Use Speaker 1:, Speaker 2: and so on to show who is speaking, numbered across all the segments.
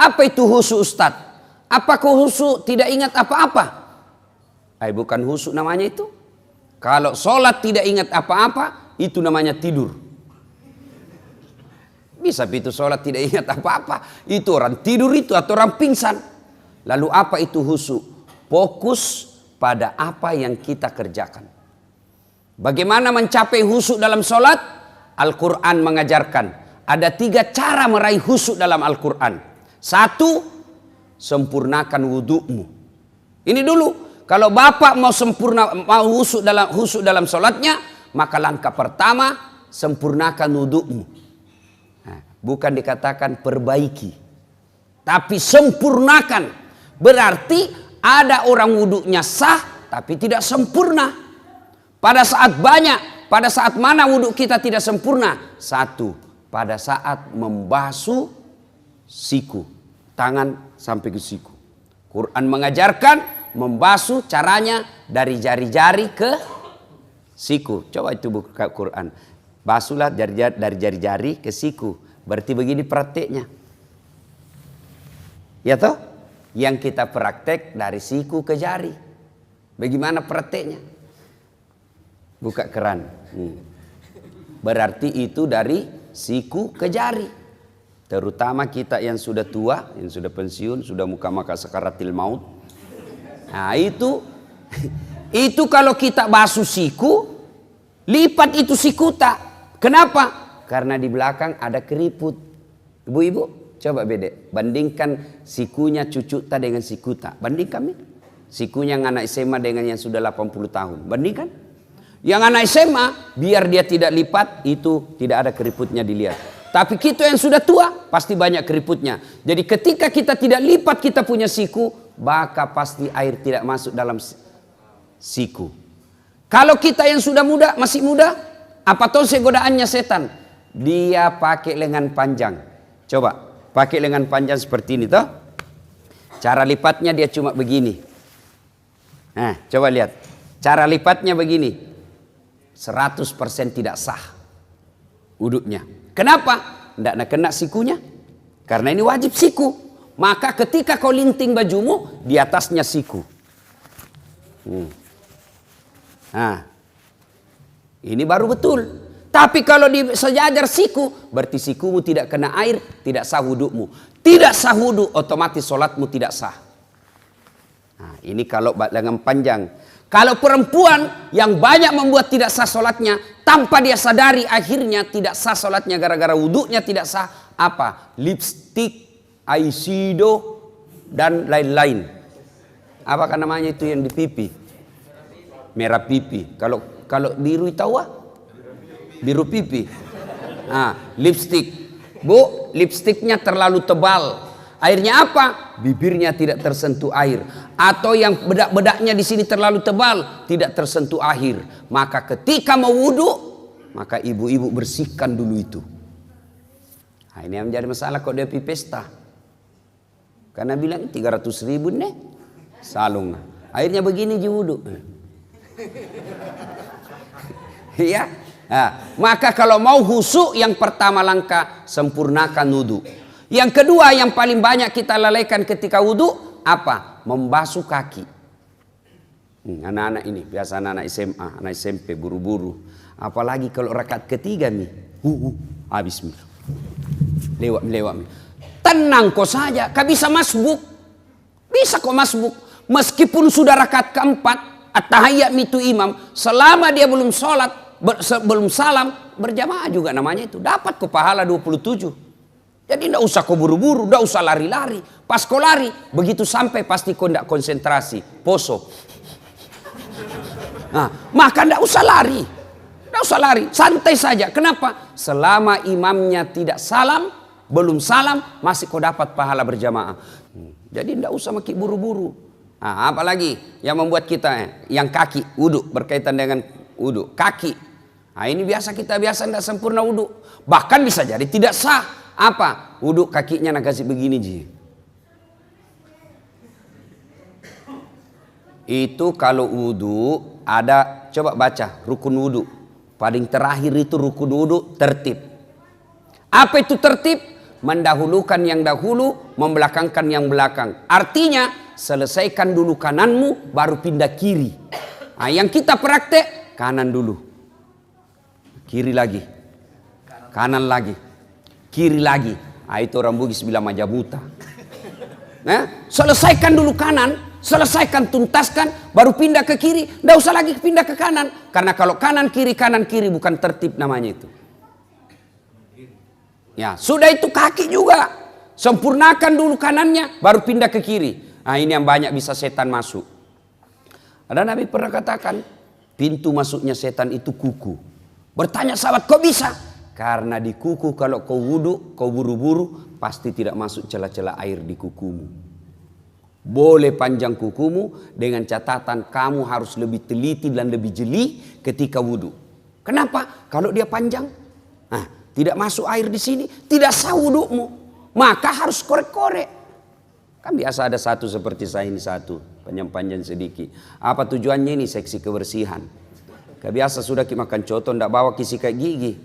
Speaker 1: Apa itu khusyuk Ustaz? Apakah khusyuk tidak ingat apa-apa? Bukan khusyuk namanya itu. Kalau sholat tidak ingat apa-apa, itu namanya tidur. Bisa itu sholat tidak ingat apa-apa, itu orang tidur itu atau orang pingsan. Lalu apa itu khusyuk? Fokus pada apa yang kita kerjakan. Bagaimana mencapai khusyuk dalam sholat? Al-Quran mengajarkan ada 3 cara meraih khusyuk dalam Al-Quran. 1, sempurnakan wudhumu. Ini dulu. Kalau bapak mau khusyuk dalam sholatnya, maka langkah pertama sempurnakan wudhumu. Nah, bukan dikatakan perbaiki, tapi sempurnakan. Berarti ada orang wudhunya sah, tapi tidak sempurna. Pada saat mana wudhu kita tidak sempurna? 1, pada saat membasuh siku, tangan sampai ke siku. Quran mengajarkan membasuh caranya dari jari-jari ke siku. Coba itu buka Quran. Basuhlah dari jari-jari ke siku. Berarti begini prakteknya. Ya toh? Yang kita praktek dari siku ke jari. Bagaimana prakteknya? Buka keran. Berarti itu dari siku ke jari. Terutama kita yang sudah tua, yang sudah pensiun, sudah muka-maka sakaratil maut. Nah itu kalau kita basuh siku, lipat itu sikuta. Kenapa? Karena di belakang ada keriput. Ibu-ibu, coba bandingkan sikunya cucuta dengan sikuta. Bandingkan sikunya yang anak SMA dengan yang sudah 80 tahun. Bandingkan. Yang anak SMA, biar dia tidak lipat, itu tidak ada keriputnya dilihat. Tapi kita yang sudah tua, pasti banyak keriputnya. Jadi ketika kita tidak lipat kita punya siku, maka pasti air tidak masuk dalam siku. Kalau kita yang sudah muda, masih muda, apa tuh godaannya setan? Dia pakai lengan panjang. Coba, pakai lengan panjang seperti ini toh. Cara lipatnya dia cuma begini. Nah, coba lihat. Cara lipatnya begini. 100% tidak sah wuduknya. Kenapa? Tidak kena sikunya. Karena ini wajib siku. Maka ketika kau linting bajumu, di atasnya siku. Nah, ini baru betul. Tapi kalau sejajar siku, berarti sikumu tidak kena air, tidak sah wudukmu. Tidak sah wuduk, otomatis sholatmu tidak sah. Nah, ini kalau lengan panjang. Kalau perempuan yang banyak membuat tidak sah sholatnya, tanpa dia sadari akhirnya tidak sah sholatnya gara-gara wuduknya tidak sah. Apa? Lipstick, eyeshadow, dan lain-lain. Apakah namanya itu yang di pipi? Merah pipi. Kalau biru tahu? Biru pipi. Nah, lipstick. Bu, lipstiknya terlalu tebal. Airnya apa? Bibirnya tidak tersentuh air. Atau yang bedak-bedaknya di sini terlalu tebal, tidak tersentuh air. Maka ketika mau wudhu, maka ibu-ibu bersihkan dulu itu. Nah, ini yang menjadi masalah kalau dia pergi pesta. Karena bilang 300.000 nih salung. Airnya begini ji wudhu. Iya. Nah, maka kalau mau khusyuk, yang pertama langkah sempurnakan wudhu. Yang kedua yang paling banyak kita lalaikan ketika wudhu, apa? Membasuh kaki. Anak-anak ini, biasa anak-anak SMA, anak SMP, buru-buru. Apalagi kalau rakaat ketiga nih, habis nih. Lewat. Tenang kok saja, kau bisa masbuk. Bisa kok masbuk. Meskipun sudah rakaat keempat, at-tahiyyat itu imam, selama dia belum sholat, belum salam, berjamaah juga namanya itu. Dapat kok pahala 27. Jadi tidak usah kau buru-buru, tidak usah lari-lari. Pas kau lari, begitu sampai pasti kau tidak konsentrasi, poso. Nah, maka tidak usah lari. Tidak usah lari, santai saja. Kenapa? Selama imamnya tidak salam, belum salam, masih kau dapat pahala berjamaah. Jadi tidak usah makin buru-buru. Nah, apalagi yang membuat kita, yang kaki, wudhu, berkaitan dengan wudhu. Kaki. Nah, ini kita biasa tidak sempurna wudhu. Bahkan bisa jadi tidak sah. Apa? Wudhu kakinya nak kasih begini ji. Itu kalau wudhu ada, coba baca rukun wudhu. Paling terakhir itu rukun wudhu tertib. Apa itu tertib? mendahulukan yang dahulu, membelakangkan yang belakang. Artinya, selesaikan dulu kananmu, baru pindah kiri. Nah, yang kita praktek, kanan dulu. Kiri lagi. Kanan lagi. Kiri lagi. Nah, itu orang Bugis bilang majamuta. Nah, selesaikan dulu kanan, selesaikan, tuntaskan, baru pindah ke kiri. Tidak usah lagi pindah ke kanan. Karena kalau kanan kiri bukan tertib namanya itu. Ya, sudah itu kaki juga. Sempurnakan dulu kanannya, baru pindah ke kiri. Nah, ini yang banyak bisa setan masuk. Ada Nabi pernah katakan, pintu masuknya setan itu kuku. Bertanya sahabat, kok bisa? Karena di kuku kalau kau wudhu, kau buru-buru, pasti tidak masuk celah-celah air di kukumu. Boleh panjang kukumu, dengan catatan kamu harus lebih teliti dan lebih jeli ketika wudhu. Kenapa? Kalau dia panjang, nah, tidak masuk air di sini, tidak sah wudhumu. Maka harus korek-korek. Kan biasa ada satu seperti saya ini satu, panjang-panjang sedikit. Apa tujuannya ini? Seksi kebersihan. Biasa sudah kita makan coto, tidak bawa sikat gigi.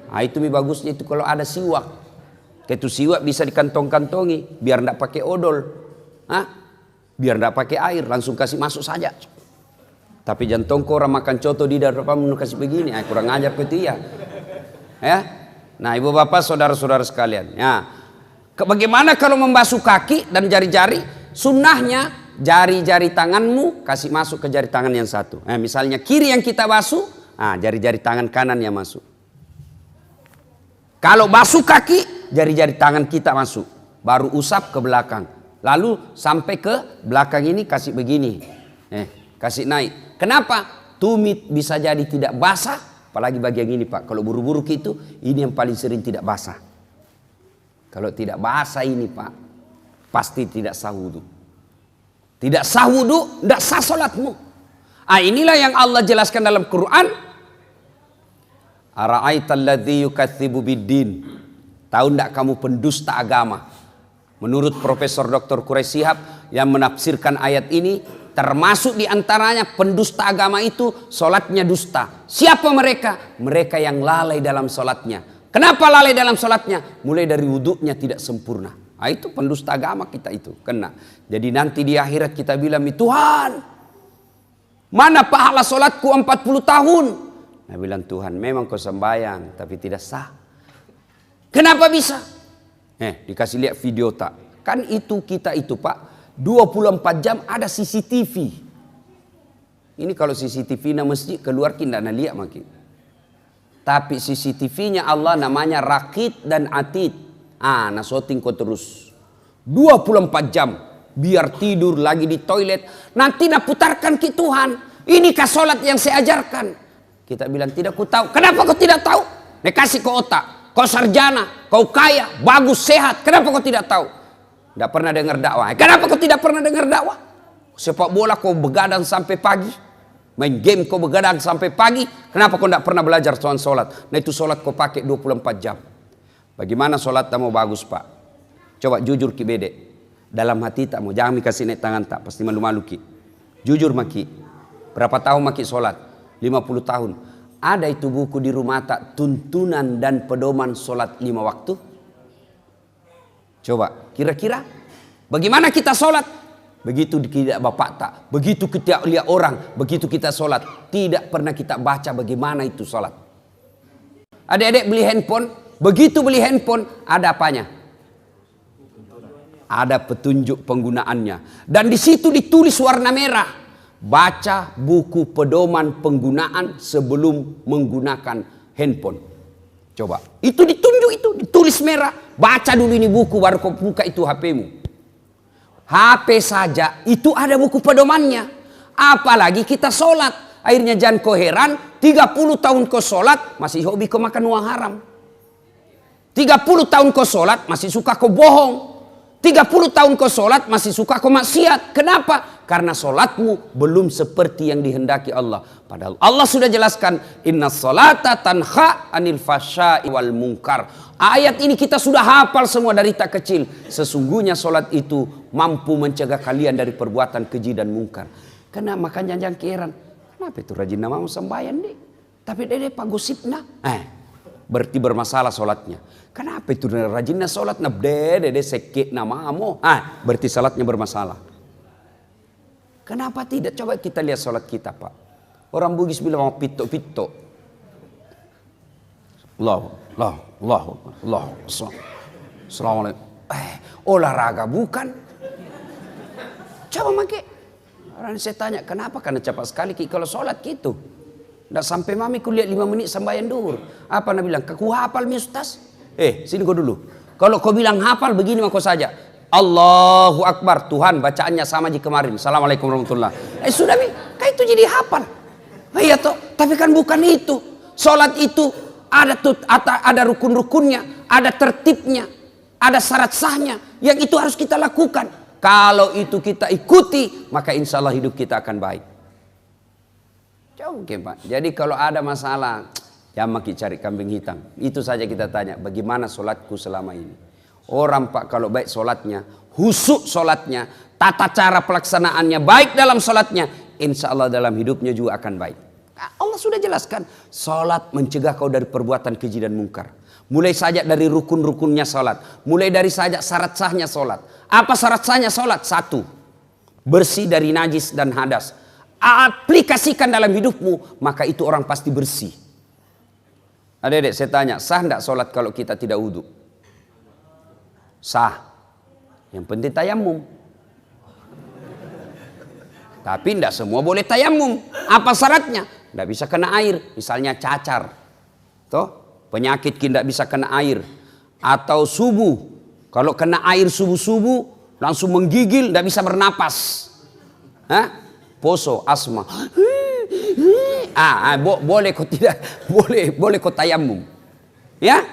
Speaker 1: Nah, itu bagusnya itu kalau ada siwak. Itu siwak bisa dikantong-kantongi, biar tidak pakai odol. Hah? Biar tidak pakai air, langsung kasih masuk saja. Tapi jantung kau orang makan coto di depan kasih begini, kurang ajar itu ya. Ya. Nah, ibu bapak, saudara-saudara sekalian. Ya. Bagaimana kalau membasuh kaki dan jari-jari? Sunnahnya jari-jari tanganmu kasih masuk ke jari tangan yang satu. Misalnya kiri yang kita basuh, jari-jari tangan kanan yang masuk. Kalau basuh kaki, jari-jari tangan kita masuk. Baru usap ke belakang. Lalu sampai ke belakang ini kasih begini. Kasih naik. Kenapa? Tumit bisa jadi tidak basah. Apalagi bagian ini Pak. Kalau buru-buru gitu, ini yang paling sering tidak basah. Kalau tidak basah ini Pak, pasti tidak sah wudu. Tidak sah wudu, tidak sah salatmu. Inilah yang Allah jelaskan dalam Quran. Ara'aital ladzi yukatsibu biddin. Tahu enggak kamu pendusta agama? Menurut Profesor Dr. Quraisy Shihab yang menafsirkan ayat ini, termasuk diantaranya pendusta agama itu solatnya dusta. Siapa mereka? Mereka yang lalai dalam solatnya. Kenapa lalai dalam solatnya? Mulai dari wudhunya tidak sempurna. Itu pendusta agama kita itu kena. Jadi nanti di akhirat kita bilang, Tuhan, mana pahala solatku 40 tahun? Nah, bilang, Tuhan memang kau sembahyang tapi tidak sah. Kenapa bisa? Dikasih lihat video tak. Kan itu kita itu Pak, 24 jam ada CCTV. Ini kalau CCTV na masjid keluar kita nak lihat makin. Tapi CCTV-nya Allah namanya Raqib dan Atid. Nah syuting kau terus 24 jam. Biar tidur lagi di toilet. Nanti nak putarkan ke Tuhan. Inikah solat yang saya ajarkan? Kita bilang tidak ku tahu. Kenapa kau tidak tahu? Nek kasih kau otak. Kau sarjana, kau kaya, bagus, sehat. Kenapa kau tidak tahu? Tidak pernah dengar dakwah. Kenapa kau tidak pernah dengar dakwah? Sepak bola kau begadang sampai pagi. Main game kau begadang sampai pagi. Kenapa kau tidak pernah belajar soal solat? Nah itu solat kau pakai 24 jam. Bagaimana solat tak mau bagus Pak? Coba jujur ki bede. Dalam hati tak mau. Jangan dikasih naik tangan tak. Pasti malu-malu ki. Jujur maki. Berapa tahun maki solat? 50 tahun. Ada itu buku di rumah tak, tuntunan dan pedoman solat 5 waktu? Coba, kira-kira bagaimana kita solat? Begitu tidak bapak tak, begitu kita lihat orang, begitu kita solat, tidak pernah kita baca bagaimana itu solat. Adik-adik beli handphone, begitu beli handphone, ada apanya? Ada petunjuk penggunaannya. Dan di situ ditulis warna merah. Baca buku pedoman penggunaan sebelum menggunakan handphone. Coba. Itu ditunjuk itu. Ditulis merah. Baca dulu ini buku baru kau buka itu HP-mu. HP saja itu ada buku pedomannya. Apalagi kita sholat. Akhirnya jangan kau heran. 30 tahun kau sholat masih hobi kau makan uang haram. 30 tahun kau sholat masih suka kau bohong. 30 tahun kau sholat masih suka kau maksiat. Kenapa? Karena sholatmu belum seperti yang dihendaki Allah. Padahal Allah sudah jelaskan. Inna sholata tanha anil fasya'i wal munkar. Ayat ini kita sudah hafal semua dari tak kecil. Sesungguhnya sholat itu mampu mencegah kalian dari perbuatan keji dan mungkar. Karena makanya jangan keheran. Kenapa itu rajin nama sembahyang deh? Tapi dede pak gosipna. berarti bermasalah sholatnya. Kenapa itu rajinnya sholat dede sekit namamu? Berarti sholatnya bermasalah. Kenapa tidak? Coba kita lihat sholat kita, Pak. Orang Bugis bilang pito. Allah. Assalamualaikum. Olahraga bukan? Coba make. Orang saya tanya, kenapa? Karena cepat sekali kalau sholat gitu. Nggak sampai mami kulihat 5 menit sembahyang duhur. Apa nak bilang? Ku hafal mi ustaz? Sini kau dulu. Kalau kau bilang hafal begini mah kau saja. Allahu Akbar. Tuhan bacaannya sama di kemarin. Assalamualaikum warahmatullahi. Sudah mi. Kan itu jadi hafal. Iya toh. Tapi kan bukan itu. Sholat itu ada rukun-rukunnya. Ada tertibnya. Ada syarat sahnya. Yang itu harus kita lakukan. Kalau itu kita ikuti, maka insya Allah hidup kita akan baik. Oke Pak. Jadi kalau ada masalah, jangan cari kambing hitam. Itu saja kita tanya, bagaimana sholatku selama ini. Orang Pak kalau baik sholatnya, husuk sholatnya, tata cara pelaksanaannya baik dalam sholatnya, insya Allah dalam hidupnya juga akan baik. Allah sudah jelaskan, sholat mencegah kau dari perbuatan keji dan mungkar. Mulai saja dari rukun-rukunnya sholat. Mulai dari saja syarat sahnya sholat. Apa syarat sahnya sholat? 1. Bersih dari najis dan hadas. Aplikasikan dalam hidupmu, maka itu orang pasti bersih. Adik-adik saya tanya, sah tidak sholat kalau kita tidak wudhu? Sah. Yang penting tayamum. Tapi tidak semua boleh tayamum. Apa syaratnya? Tidak bisa kena air. Misalnya cacar. Toh? Penyakit tidak bisa kena air. Atau subuh. Kalau kena air subuh-subuh langsung menggigil, tidak bisa bernapas. Poso, asma. Boleh kok tidak, boleh kok tayamum. Ya?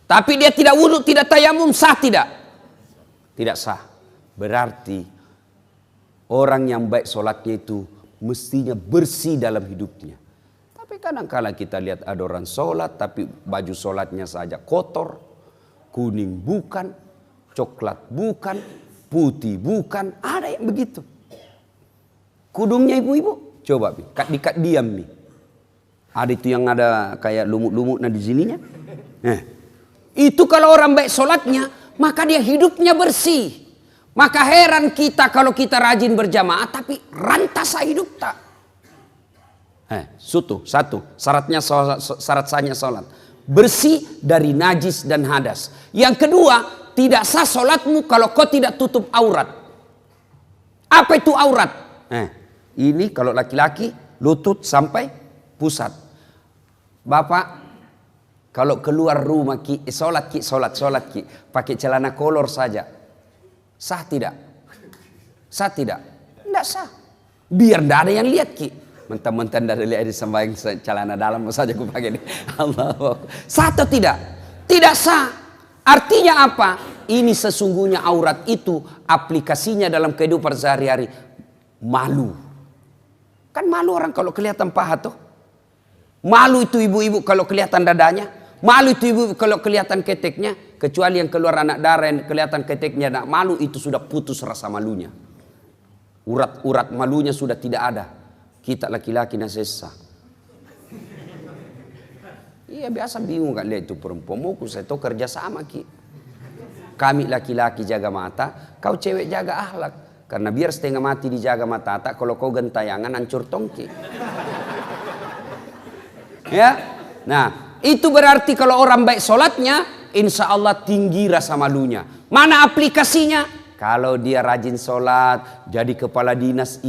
Speaker 1: Tapi dia tidak wudhu, tidak tayamum, sah tidak? Tidak sah. Berarti orang yang baik sholatnya itu mestinya bersih dalam hidupnya. Tapi kadang-kadang kita lihat ada orang sholat tapi baju sholatnya saja kotor, kuning bukan, coklat bukan, putih bukan, ada yang begitu. Kudungnya ibu-ibu, coba dikat diam nih. Ada itu yang ada kayak lumut-lumut di sininya. Itu kalau orang baik sholatnya, maka dia hidupnya bersih. Maka heran kita kalau kita rajin berjamaah tapi rantasa hidup tak. Satu, syarat sahnya sholat. Bersih dari najis dan hadas. Yang kedua, tidak sah sholatmu kalau kau tidak tutup aurat. Apa itu aurat? Ini kalau laki-laki lutut sampai pusat. Bapak, kalau keluar rumah sholat pakai celana kolor saja. Sah tidak? Sah tidak? Tidak sah. Biar tidak ada yang lihat mentang-mentang dari lihat di sembahyang celana dalam saja aku pakai ini. Allah. Sah atau tidak? Tidak sah. Artinya apa? Ini sesungguhnya aurat itu aplikasinya dalam kehidupan sehari-hari. Malu. Kan malu orang kalau kelihatan paha tuh. Malu itu ibu-ibu kalau kelihatan dadanya. Malu itu ibu kalau kelihatan keteknya. Kecuali yang keluar anak darah yang kelihatan keteknya. Nah, malu itu sudah putus rasa malunya. Urat malunya sudah tidak ada. Kita laki-laki nasesa. Iya biasa bingung kan lihat itu perempuan. Mau saya tahu kerja sama Kami laki-laki jaga mata, kau cewek jaga akhlak. Karena biar setengah mati dijaga mata tak, kalau kau gentayangan hancur tongki. Ya, nah itu berarti kalau orang baik sholatnya, insya Allah tinggi rasa malunya. Mana aplikasinya? Kalau dia rajin sholat, jadi kepala dinas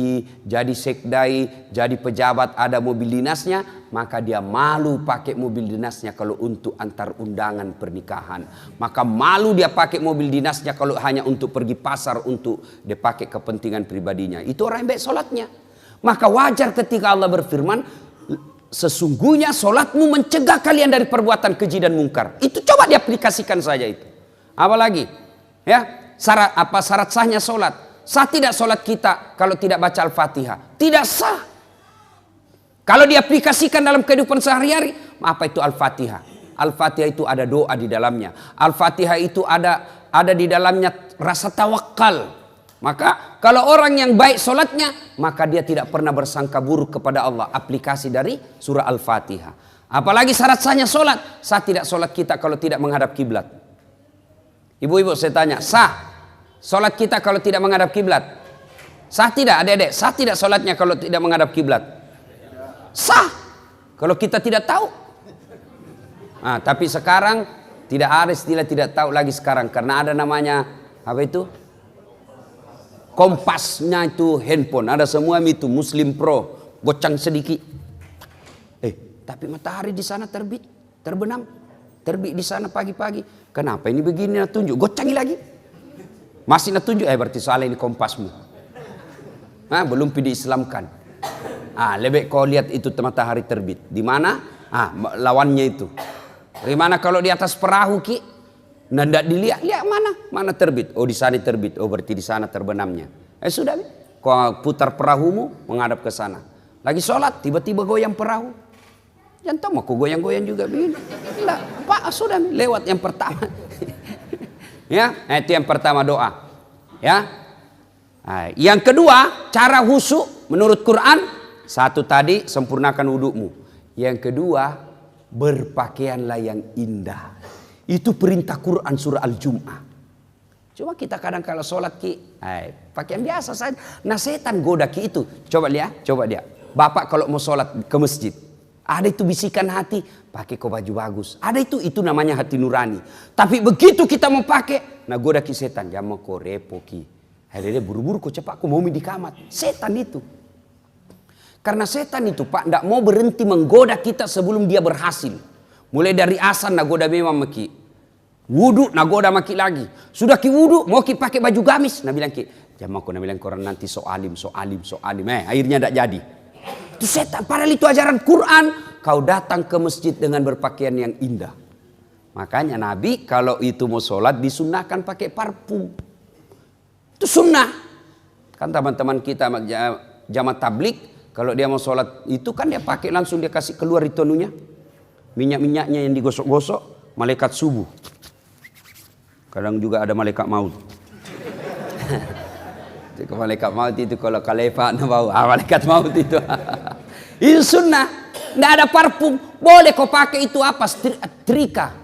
Speaker 1: jadi sekdai, jadi pejabat ada mobil dinasnya, maka dia malu pakai mobil dinasnya kalau untuk antar undangan pernikahan. Maka malu dia pakai mobil dinasnya kalau hanya untuk pergi pasar untuk dia pakai kepentingan pribadinya. Itu orang yang baik sholatnya. Maka wajar ketika Allah berfirman, sesungguhnya sholatmu mencegah kalian dari perbuatan keji dan mungkar. Itu coba diaplikasikan saja itu. Apalagi, ya. Syarat sahnya sholat. Sah tidak sholat kita kalau tidak baca Al-Fatihah? Tidak sah. Kalau diaplikasikan dalam kehidupan sehari-hari, apa itu Al-Fatihah? Al-Fatihah itu ada doa di dalamnya. Al-Fatihah itu ada di dalamnya rasa tawakal. Maka kalau orang yang baik sholatnya, maka dia tidak pernah bersangka buruk kepada Allah. Aplikasi dari surah Al-Fatihah. Apalagi syarat sahnya sholat. Sah tidak sholat kita kalau tidak menghadap kiblat? Ibu-ibu saya tanya, sah sholat kita kalau tidak menghadap kiblat? Sah tidak adik-adik? Sah tidak sholatnya kalau tidak menghadap kiblat? Sah kalau kita tidak tahu. Nah, tapi sekarang tidak ada istilah tidak tahu lagi sekarang, karena ada namanya apa itu? Kompasnya itu handphone, ada semua itu Muslim Pro, gocang sedikit. Tapi matahari di sana terbit, terbenam, terbit di sana pagi-pagi. Kenapa ini begini? Nak tunjuk, gocangi lagi. Masih nak tunjuk, berarti soalnya ini kompasmu. Belum diislamkan. Lebih kau lihat itu matahari terbit. Di mana? Lawannya itu. Di mana kalau di atas perahu ki? Ndak dilihat, lihat mana terbit? Oh di sana terbit. Oh berarti di sana terbenamnya. Sudah, kau putar perahumu menghadap ke sana. Lagi sholat, tiba-tiba goyang perahu. Jangan tahu aku goyang-goyang juga begini. Enggak, Pak sudah lewat yang pertama. Ya, itu yang pertama doa. Ya. Yang kedua, cara khusyuk menurut Quran, satu tadi sempurnakan wudukmu. Yang kedua, berpakaianlah yang indah. Itu perintah Quran surah Al-Jum'ah. Cuma kita kadang kalau sholat pakaian biasa saja. Nah setan goda ki itu. Coba dia. Bapak kalau mau sholat ke masjid, ada itu bisikan hati, pakai kau baju bagus. Ada itu namanya hati nurani. Tapi begitu kita mau pakai, nah goda ki setan, jangan kau repo ki. Akhirnya buru-buru kau cepat, kau mau di kamar. Setan itu. Karena setan itu Pak, tidak mau berhenti menggoda kita sebelum dia berhasil. Mulai dari asan nagoda memang maki. Wudu nagoda maki lagi. Sudah ki wudu, mau ki pakai baju gamis. Nah bilang ki, jangan kau bilang koran nanti so alim. Akhirnya tidak jadi. Itu setan, padahal itu ajaran Quran. Kau datang ke masjid dengan berpakaian yang indah. Makanya Nabi kalau itu mau sholat disunnahkan pakai parfum. Itu sunnah. Kan teman-teman kita jamaah tablik, kalau dia mau sholat itu kan dia pakai langsung, dia kasih keluar itu anunya. Minyak-minyaknya yang digosok-gosok, malaikat subuh. Kadang juga ada malaikat maut. Malaikat maut itu kalau kalefa bau, malaikat maut itu. Itu sunnah. Tidak ada parfum. Boleh kau pakai itu apa? Setrika.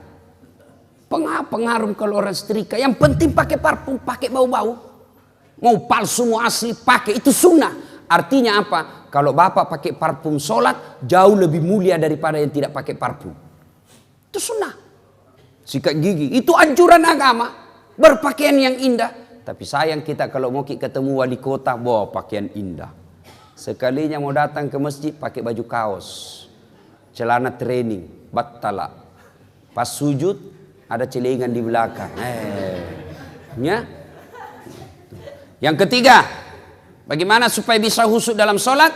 Speaker 1: Pengaruh kalau orang setrika. Yang penting pakai parfum, pakai bau-bau. Mau palsu, mau asli, pakai. Itu sunnah. Artinya apa? Kalau bapak pakai parfum sholat, jauh lebih mulia daripada yang tidak pakai parfum. Itu sunnah. Sikat gigi. Itu anjuran agama. Berpakaian yang indah. Tapi sayang kita kalau mau ketemu wali kota, bawa pakaian indah. Sekalinya mau datang ke masjid pakai baju kaos, celana training, battala. Pas sujud ada celengan di belakang. Ya. Yang ketiga, bagaimana supaya bisa khusyuk dalam sholat?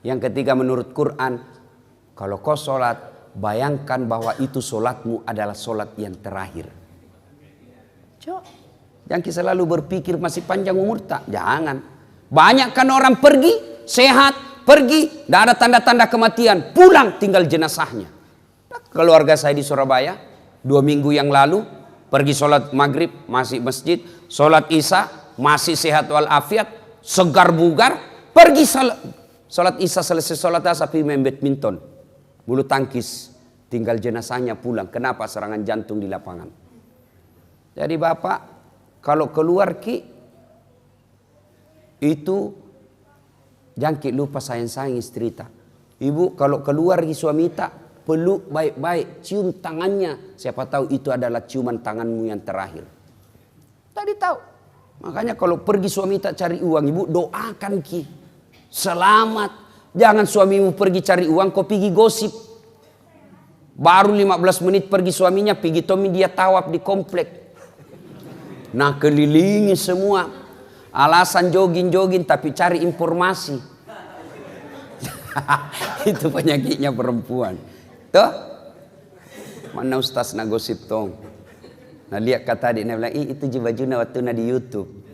Speaker 1: Yang ketiga menurut Quran, kalau kau sholat, bayangkan bahwa itu sholatmu adalah sholat yang terakhir. Jangan selalu berpikir masih panjang umur tak. Jangan. Banyak kan orang pergi, sehat, pergi, tidak ada tanda-tanda kematian. Pulang tinggal jenazahnya. Keluarga saya di Surabaya, 2 minggu yang lalu, pergi sholat maghrib, masih masjid. Sholat isya, masih sehat walafiat, segar bugar. Pergi sholat isya, selesai sholat asar, pergi main badminton. Bulu tangkis, tinggal jenazahnya pulang. Kenapa? Serangan jantung di lapangan. Jadi bapak, kalau keluar ki itu jangan lupa sayang-sayang istri tak. Ibu kalau keluar ki suami tak, peluk baik-baik, cium tangannya. Siapa tahu itu adalah ciuman tanganmu yang terakhir. Tadi tahu. Makanya kalau pergi suami tak cari uang, ibu doakan ki. Selamat. Jangan suamimu pergi cari uang, kau pergi gosip. Baru 15 menit pergi suaminya, pergi Tommy dia tawaf di komplek. Nah kelilingi semua. Alasan jogging-jogging tapi cari informasi. Itu penyakitnya perempuan. Tuh. Mana ustaz nak gosip tong. Nah lihat kata adik, dia bilang, itu baju na waktu na di YouTube.